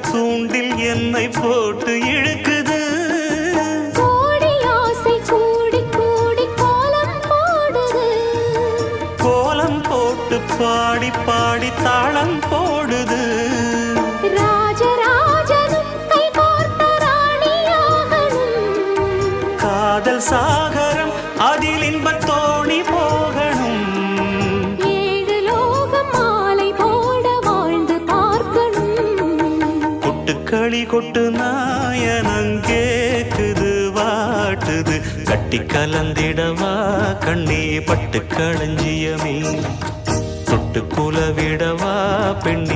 தூண்டில் என்னை போட்டு இழுக்குது. கோடி ஆசை கூடி கூடி கோலம் போடுது. கோலம் போட்டு பாடி பாடி தாளம் போடுது. ராஜராஜனும் கை கோர்த்த ராணியாகணும். காதல் சாகரம் அதில் இன்பத் தோணி போகணும். ஏழு லோகம் மாலை போட வாழ்ந்து பார்க்கணும். கொட்டுக்களி கொட்டு நாயனங் கேக்குது வாட்டுது. கட்டி கலந்திடவா கண்ணே பட்டு களஞ்சியமே. தொட்டு குலவிடவா பெண்ணே.